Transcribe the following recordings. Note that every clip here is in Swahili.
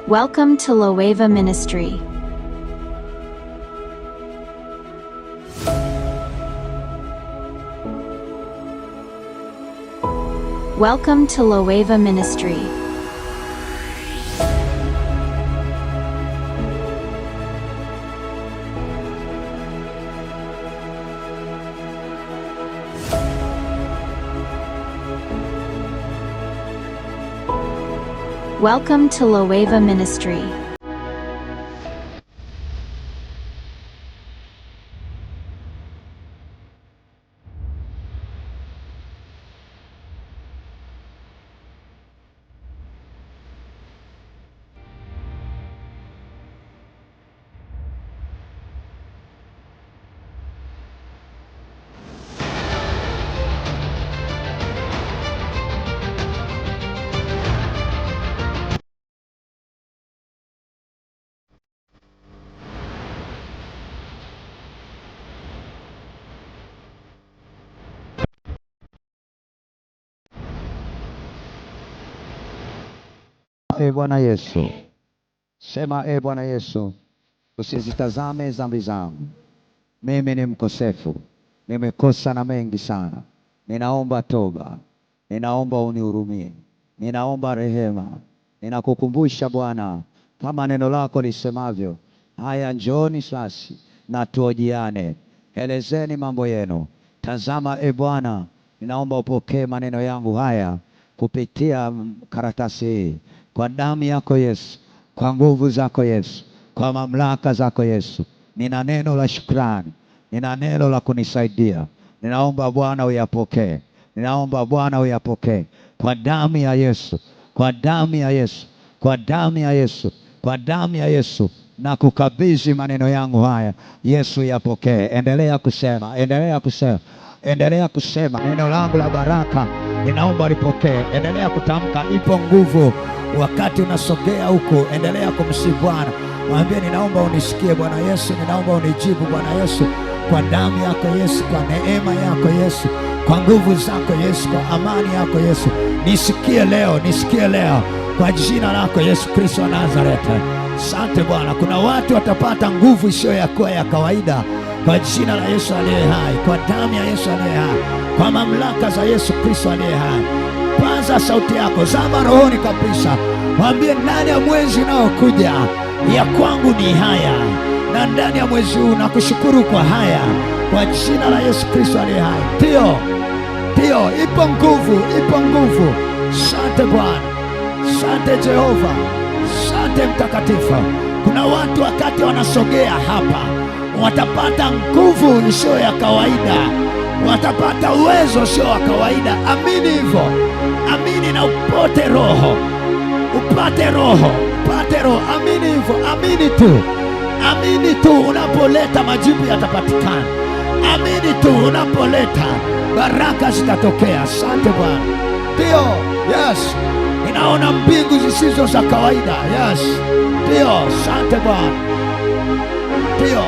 Welcome to Loeva Ministry. Welcome to Loeva Ministry. Welcome to Loeva Ministry. Bwana Yesu, sema Bwana Yesu, usizitazame dhambi zangu. Mimi ni mkosefu, nimekosa na mengi sana. Ninaomba toba, ninaomba unihurumie, ninaomba rehema. Ninakukumbusha Bwana, kama neno lako lisemavyo, haya njooni sasa na tuojiane, elezeni mambo yenu. Tazama Bwana, ninaomba upokee maneno yangu haya kupitia karatasi hii, kwa damu yako Yesu, kwa nguvu zako Yesu, kwa mamlaka zako Yesu. Nina neno la shukrani, nina neno la kunisaidia. Ninaomba Bwana uyapokee, ninaomba Bwana uyapokee kwa damu ya Yesu, kwa damu ya Yesu, kwa damu ya Yesu, kwa damu ya Yesu. Na kukabidhi maneno yangu haya, Yesu yapokee. Endelea kusema, endelea kusema, endelea kusema. Neno langu la baraka ninaomba lipokee. Endelea kutamka, ipo nguvu wakati unasogea huko. Endelea kumsifu Bwana, mwambie ninaomba unisikie Bwana Yesu, ninaomba unijibu Bwana Yesu, kwa damu yako Yesu, kwa neema yako Yesu, kwa nguvu zako Yesu, kwa amani yako Yesu. Nisikie leo, nisikie leo kwa jina lako Yesu Kristo wa Nazareti. Asante Bwana, kuna watu watapata nguvu isiyo ya kawaida kwa jina la Yesu aliye hai, kwa damu ya Yesu aliye hai, kwa mamlaka za Yesu Kristo aliye hai. Paza sauti yako, zama rohoni kabisa, mwambie ndani ya mwezi unaokuja ya kwangu ni haya, na ndani ya mwezi huu nakushukuru kwa haya, kwa jina la Yesu Kristo aliye hai. Ndio, ndio, ipo nguvu, ipo nguvu. Asante Bwana, asante Jehova, asante Mtakatifu. Kuna watu wakati wanasogea hapa watapata nguvu isiyo ya kawaida, watapata uwezo usio wa kawaida. Amini hivyo, amini na upate roho, upate roho, upate roho. Amini hivyo, amini tu, amini tu. Unapoleta majibu yatapatikana. Amini tu, unapoleta baraka zitatokea. Asante Bwana. Ndio, yes, ninaona mbingu zisizo za kawaida. Yes, ndio, asante Bwana. Ndio,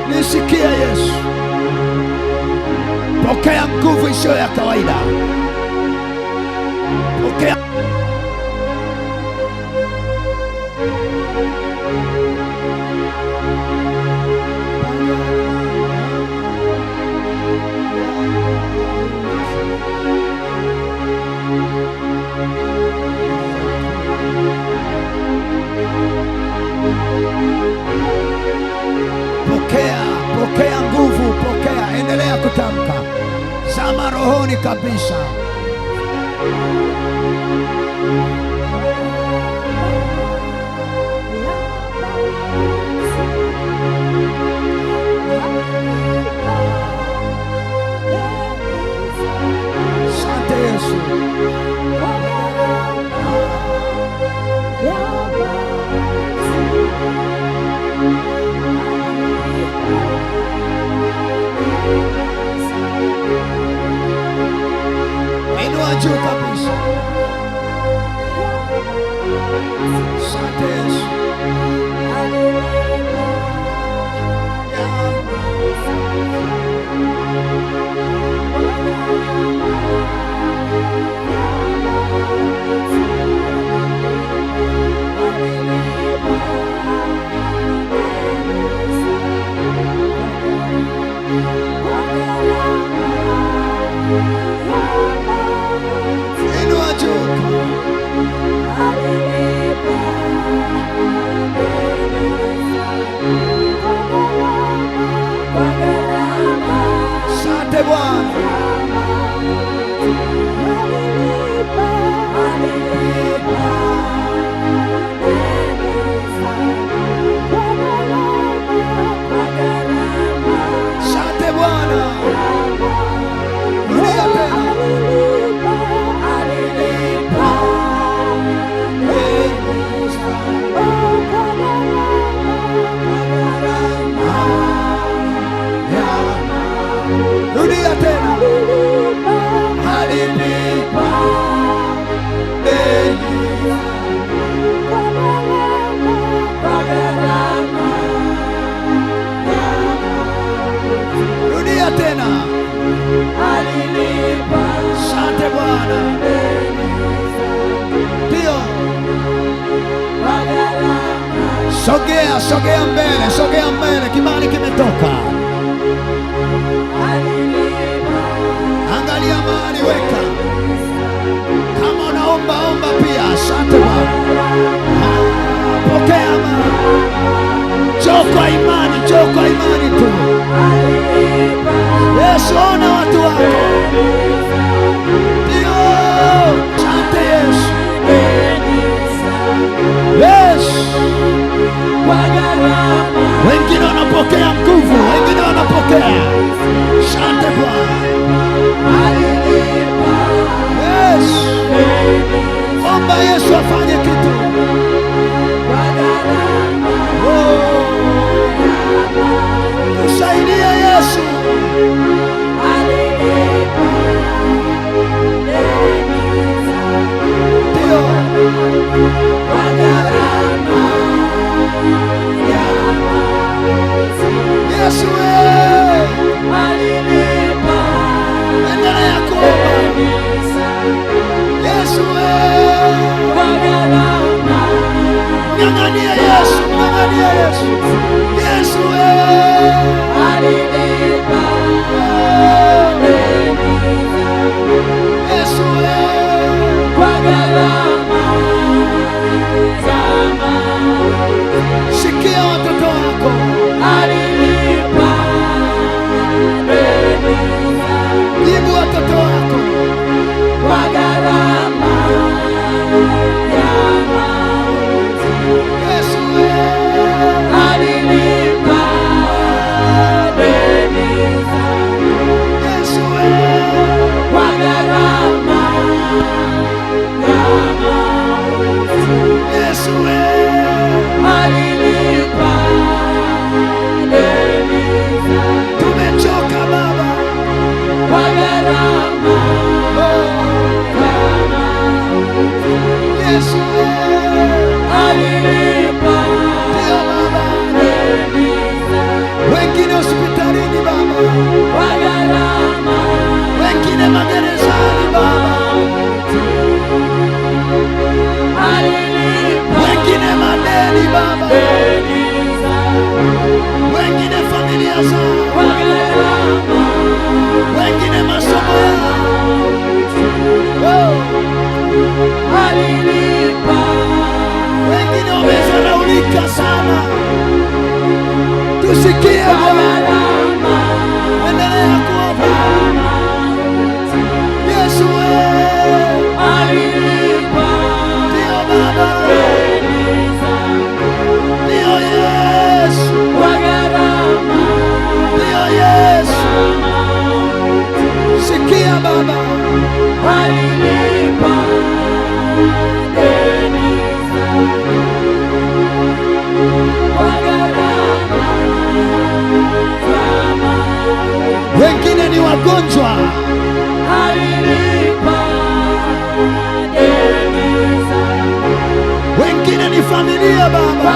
nisikie Yesu, pokea nguvu isiyo ya kawaida, pokea pokea nguvu, pokea. Endelea kutamka, zama rohoni kabisa. Asante Yesu. Inua juu kabisa. Asante Yesu. Inua juu. Asante Bwana. Asante Bwana. Rudia tena. Rudia tena. Alilipa deni kwa gharama. Rudia tena. Alilipa. Asante Bwana. Ndio. Sogea, sogea mbele, sogea mbele. Kibali kimetoka. Angalia mahali, weka. Kama unaomba omba pia. Asante Bwana. Pokea Bwana. Njoo kwa imani, njoo kwa imani tu. Yesu, ona watu wako. Ndio. Asante Yesu. Yesu. Wengine wanapokea nguvu, wengine wanapokea. Asante Bwana. Yes. Omba Yesu afanye kitu. Tusaidie Yesu. Ndio. Yesu endelea kuomba. Yesu ng'ang'ania Yesu, ng'ang'ania Yesu. Yesu Yesu sikia watoto wako. Jibu watoto wako. Yesu tumechoka Baba. Yesu ndio Baba. Wengine hospitalini Baba, wengine magerezani Baba, wengine madeni Baba, wengine familia zao, wengine masomo yao, wengine wamezaraulika sana. Tusikie Bwana, endelea kuomba. Yesu ndio Baba, ndio Yesu, ndio Yesu. Sikia Baba, wengine ni wagonjwa, wengine ni familia Baba.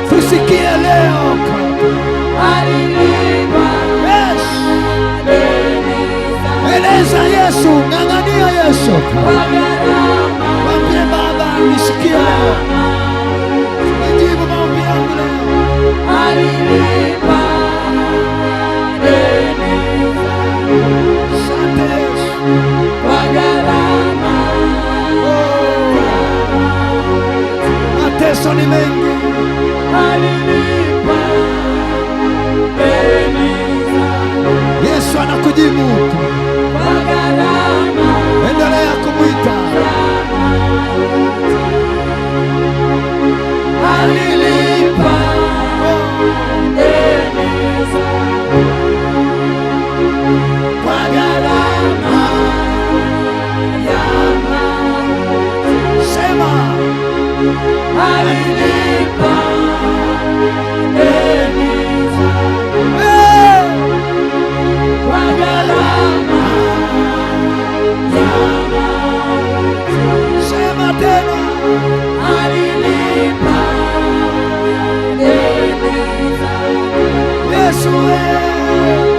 Tusikie leo. Yes. Eleza Yesu, ng'ang'ania Yesu. Mwambie Baba, nisikie leo. Nijibu maombi yangu leo.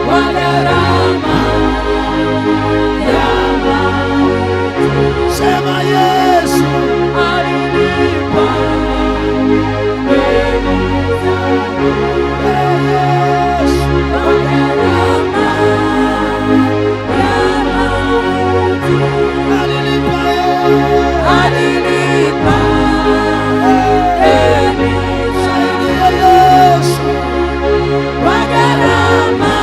kwa gharama ya mauti. Sema Yesu Alilipa deni zangu. Yesu Kwa gharama ya mauti. alilipa Alilipa deni zangu. Yesu Kwa gharama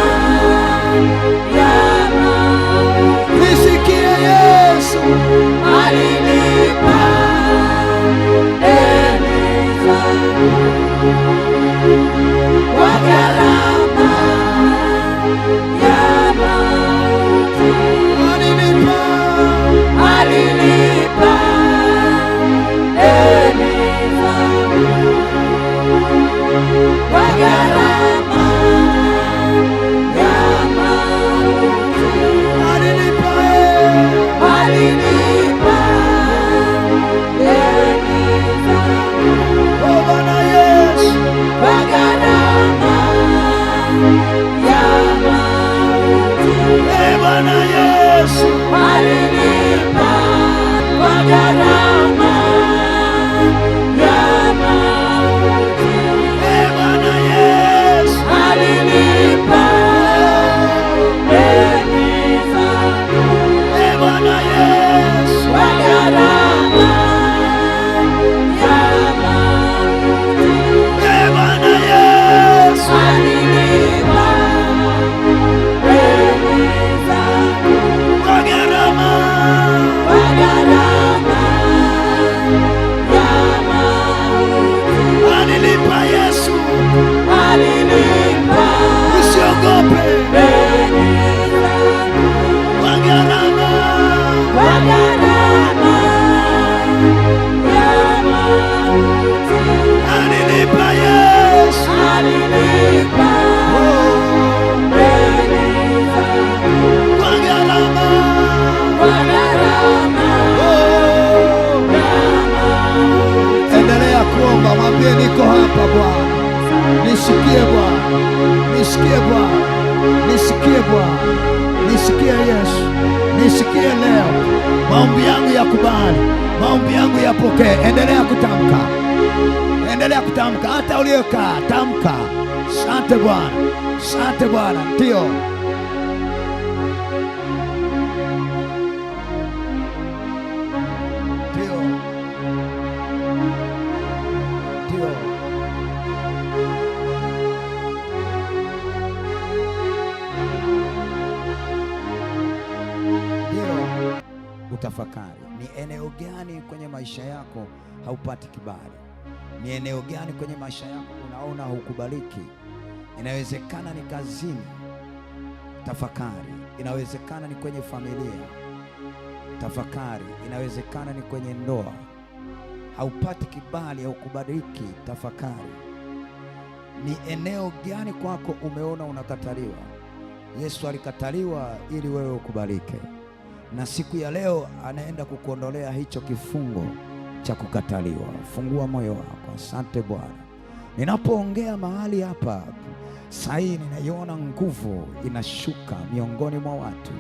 ya mauti. nisikie Yesu Alilipa deni zangu. Kwa gharama ya mauti. alilipa Alilipa deni zangu. Kwa gharama ya mauti. alilipa Alilipa deni zangu. Oh Bwana Yesu Kwa gharama ya mauti. Bwana Yesu Alilipa kwa gharama ya mauti. Bwana Yesu Alilipa deni zangu. Bwana Yesu Kwa gharama ya mauti. Bwana Yesu Alilipa deni zangu. kwa gharama Kwa gharama ya mauti. alilipa Yesu Alilipa usiogope deni zangu. kwa gharama Kwa gharama ya mauti. alilipa Yesu Alilipa deni zangu. kwa gharama Kwa gharama ya mauti. endelea kuomba mwambie niko hapa Bwana nisikie Bwana nisikie Bwana nisikie Bwana nisikie Yesu nisikie leo maombi yangu yakubali maombi yangu yapokee endelea kutamka hata uliokaa tamka asante Bwana ndio utafakari ni eneo gani kwenye maisha yako haupati kibali, ni eneo gani kwenye maisha yako unaona haukubaliki. Inawezekana ni kazini, tafakari. Inawezekana ni kwenye familia, tafakari. Inawezekana ni kwenye ndoa, haupati kibali, haukubaliki, tafakari. Ni eneo gani kwako umeona unakataliwa? Yesu alikataliwa ili wewe ukubalike, na siku ya leo anaenda kukuondolea hicho kifungo cha kukataliwa. Fungua moyo wako. Asante Bwana. Ninapoongea mahali hapa sasa hivi, ninaiona nguvu inashuka miongoni mwa watu,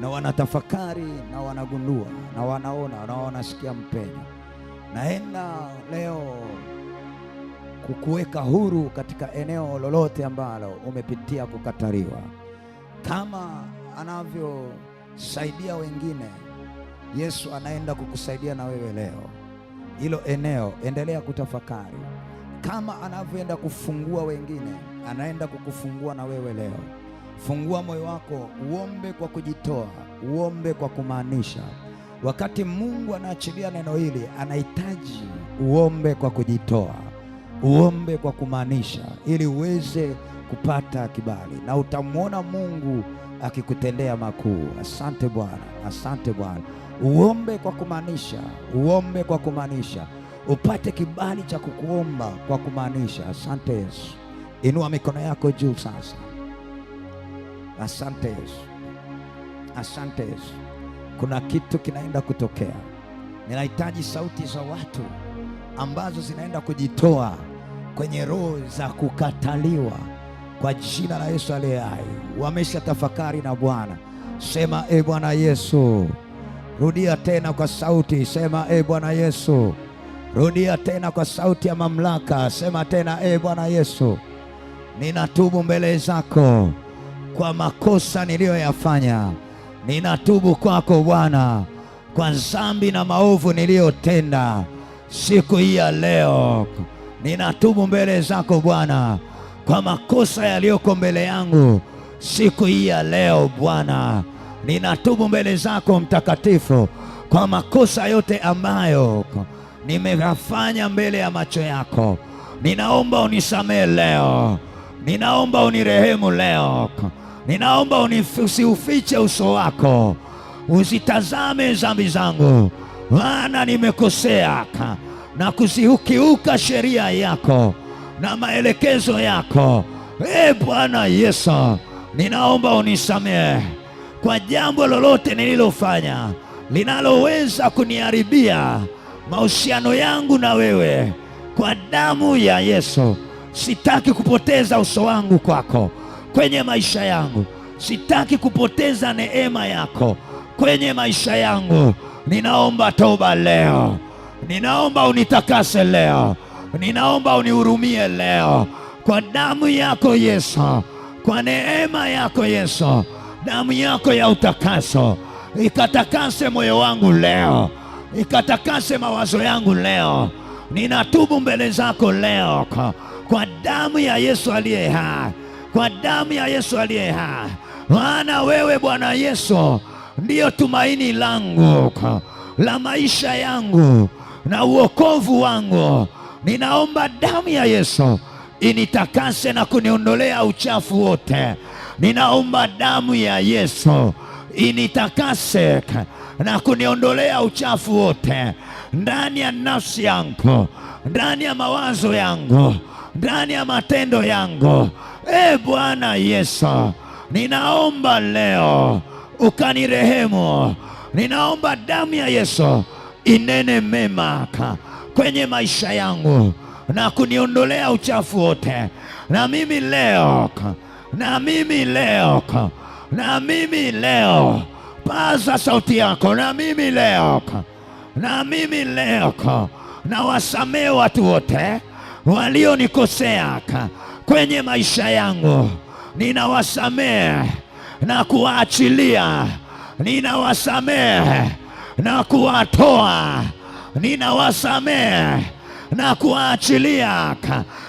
na wanatafakari na wanagundua na wanaona na wanasikia mpenyo. Naenda leo kukuweka huru katika eneo lolote ambalo umepitia kukataliwa. Kama anavyosaidia wengine, Yesu anaenda kukusaidia na wewe leo. Hilo eneo endelea kutafakari. Kama anavyoenda kufungua wengine, anaenda kukufungua na wewe leo. Fungua moyo wako, uombe kwa kujitoa, uombe kwa kumaanisha. Wakati Mungu anaachilia neno hili, anahitaji uombe kwa kujitoa, uombe kwa kumaanisha, ili uweze kupata kibali, na utamwona Mungu akikutendea makuu. Asante Bwana, asante Bwana. Uombe kwa kumaanisha, uombe kwa kumaanisha, upate kibali cha kukuomba kwa kumaanisha. Asante Yesu. Inua mikono yako juu sasa. Asante Yesu, asante Yesu. Kuna kitu kinaenda kutokea. Ninahitaji sauti za watu ambazo zinaenda kujitoa kwenye roho za kukataliwa, kwa jina la Yesu aliye hai. Wamesha tafakari na Bwana, sema e Bwana Yesu. Rudia tena kwa sauti, sema e Bwana Yesu. Rudia tena kwa sauti ya mamlaka, sema tena e Bwana Yesu. Ninatubu mbele zako kwa makosa niliyoyafanya. Ninatubu kwako Bwana kwa dhambi na maovu niliyotenda siku hii ya leo. Ninatubu mbele zako Bwana kwa makosa yaliyoko mbele yangu siku hii ya leo Bwana. Ninatubu mbele zako Mtakatifu kwa makosa yote ambayo nimeyafanya mbele ya macho yako. Ninaomba unisamehe leo, ninaomba unirehemu leo, ninaomba usiufiche uso wako, usitazame dhambi zangu, maana nimekosea na kuzikiuka sheria yako na maelekezo yako. E Bwana Yesu, ninaomba unisamehe kwa jambo lolote nililofanya linaloweza kuniharibia mahusiano yangu na wewe. Kwa damu ya Yesu, sitaki kupoteza uso wangu kwako kwenye maisha yangu. Sitaki kupoteza neema yako kwenye maisha yangu. Ninaomba toba leo, ninaomba unitakase leo, ninaomba unihurumie leo. Kwa damu yako Yesu, kwa neema yako Yesu, damu yako ya utakaso ikatakase moyo wangu leo, ikatakase mawazo yangu leo. Ninatubu mbele zako leo kwa damu ya Yesu aliye hai, kwa damu ya Yesu aliye hai. Maana wewe Bwana Yesu ndiyo tumaini langu la maisha yangu na uokovu wangu. Ninaomba damu ya Yesu initakase na kuniondolea uchafu wote. Ninaomba damu ya Yesu initakase na kuniondolea uchafu wote ndani ya nafsi yangu, ndani ya mawazo yangu, ndani ya matendo yangu. E Bwana Yesu, ninaomba leo ukanirehemu. Ninaomba damu ya Yesu inene mema kwenye maisha yangu na kuniondolea uchafu wote. Na mimi leo, na mimi leo, na mimi leo, paza sauti yako. Na mimi leo, na mimi leo, na wasamehe watu wote walionikosea kwenye maisha yangu. Ninawasamehe na kuwaachilia, ninawasamehe na kuwatoa, ninawasamehe na kuwaachilia.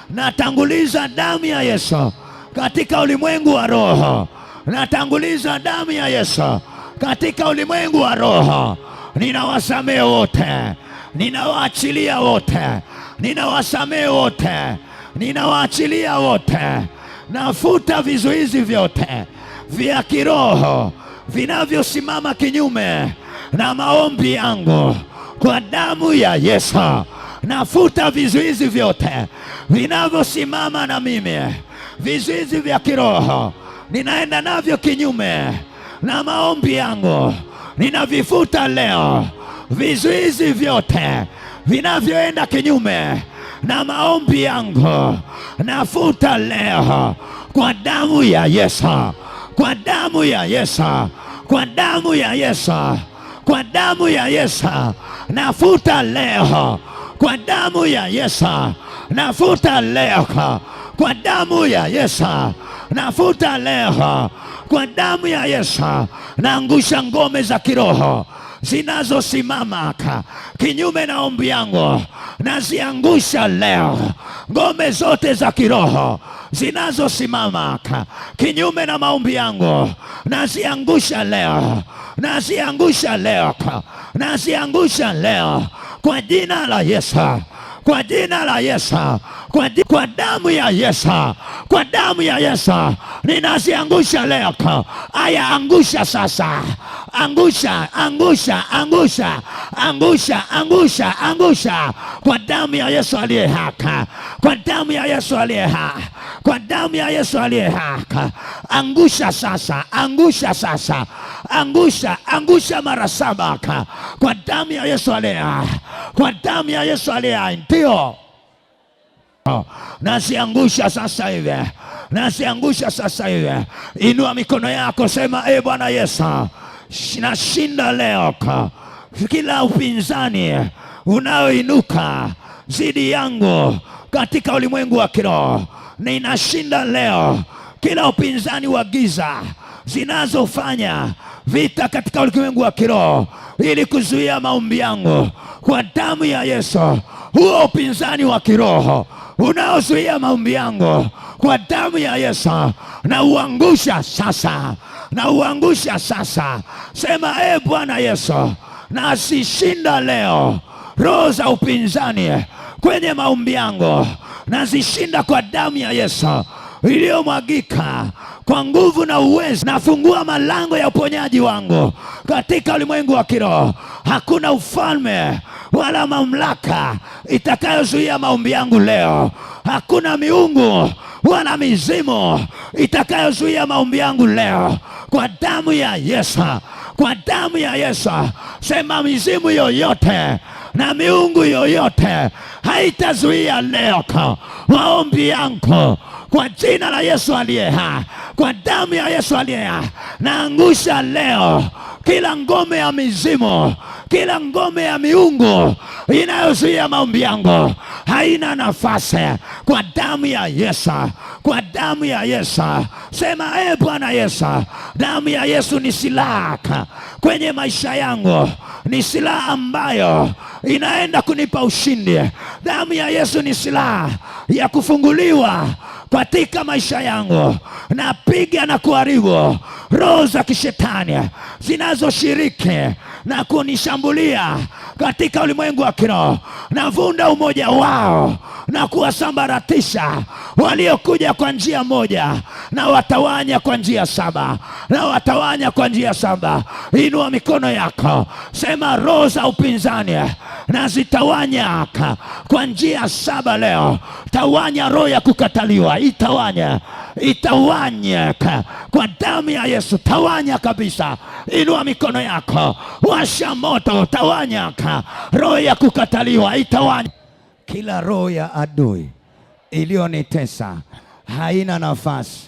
Natanguliza damu ya Yesu katika ulimwengu wa roho, natanguliza damu ya Yesu katika ulimwengu wa roho. Ninawasamehe wote, ninawaachilia wote, ninawasamehe wote, ninawaachilia wote. Nafuta vizuizi vyote vya kiroho vinavyosimama kinyume na maombi yangu kwa damu ya Yesu. Nafuta vizuizi vyote vinavyosimama na mimi, vizuizi vya kiroho ninaenda navyo kinyume na maombi yangu, ninavifuta leo. Vizuizi vyote vinavyoenda kinyume na maombi yangu nafuta leo kwa damu ya Yesu, kwa damu ya Yesu, kwa damu ya Yesu, kwa damu ya Yesu. Nafuta leo kwa damu ya Yesu, nafuta leo kwa damu ya Yesu, nafuta leo kwa damu ya Yesu. Naangusha ngome za kiroho zinazosimama kinyume na ombi yangu, naziangusha leo. Ngome zote za kiroho zinazosimama kinyume na maombi yangu naziangusha leo, naziangusha leo, naziangusha leo kwa jina la Yesu, kwa jina la Yesu, kwa damu ya Yesu, kwa damu ya Yesu ninaziangusha leo. Aya, angusha sasa, angusha, angusha, angusha, angusha, angusha, angusha kwa damu ya Yesu aliye hai, kwa damu ya Yesu aliye hai, kwa damu ya Yesu aliye hai. Angusha sasa, angusha sasa, angusha, angusha mara 7 kwa damu ya Yesu aliye hai, kwa damu ya Yesu aliye hai. Ndio naziangusha sasa hivi, naziangusha sasa hivi. Inua mikono yako, sema e Bwana Yesu, nashinda leo kila upinzani unaoinuka zidi yangu katika ulimwengu wa kiroho. Ninashinda leo kila upinzani wa giza zinazofanya vita katika ulimwengu wa kiroho ili kuzuia maombi yangu kwa damu ya Yesu. Huo upinzani wa kiroho unaozuia maombi yangu kwa damu ya Yesu na uangusha sasa, na uangusha sasa. Sema e Bwana Yesu, nasishinda leo roho za upinzani kwenye maombi yangu, nazishinda kwa damu ya Yesu iliyomwagika kwa nguvu na uwezo. Nafungua malango ya uponyaji wangu katika ulimwengu wa kiroho. Hakuna ufalme wala mamlaka itakayozuia maombi yangu leo. Hakuna miungu wala mizimu itakayozuia maombi yangu leo kwa damu ya Yesu, kwa damu ya Yesu. Sema mizimu yoyote na miungu yoyote haitazuia leo maombi yangu kwa jina la Yesu aliye hai, kwa damu ya Yesu aliye hai. Naangusha leo kila ngome ya mizimu, kila ngome ya miungu inayozuia maombi yangu, haina nafasi kwa damu ya Yesu, kwa damu ya Yesu. Sema e Bwana Yesu, damu ya Yesu ni silaha kwenye maisha yangu, ni silaha ambayo inaenda kunipa ushindi. Damu ya Yesu ni silaha ya kufunguliwa katika maisha yangu. Napiga na kuharibu roho za kishetani zinazoshiriki na kunishambulia katika ulimwengu wa kiroho. Navunda umoja wao na kuwasambaratisha waliokuja kwa njia moja, na watawanya kwa njia saba, na watawanya kwa njia saba. Inua mikono yako, sema roho za upinzani na zitawanya kwa njia saba leo. Tawanya roho ya kukataliwa, itawanya, itawanya kwa damu ya Yesu. Tawanya kabisa. Inua mikono yako, washa moto, tawanya roho ya kukataliwa, itawanya. Kila roho ya adui iliyonitesa haina nafasi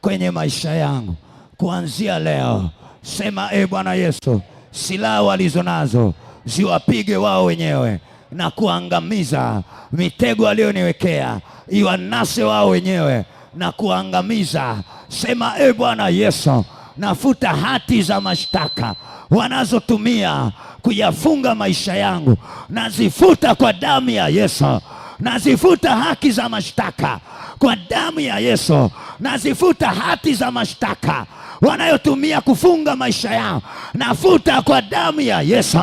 kwenye maisha yangu kuanzia leo. Sema e Bwana Yesu, silaha walizo nazo ziwapige wao wenyewe na kuangamiza. Mitego aliyoniwekea iwanase wao wenyewe na kuangamiza. Sema e Bwana Yesu, nafuta hati za mashtaka wanazotumia kuyafunga maisha yangu, nazifuta kwa damu ya Yesu. Nazifuta haki za mashtaka kwa damu ya Yesu. Nazifuta hati za mashtaka wanayotumia kufunga maisha yao, nafuta kwa damu ya Yesu.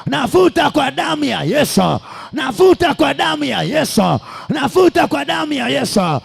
Nafuta kwa damu ya Yesu. Nafuta kwa damu ya Yesu. Nafuta kwa damu ya Yesu.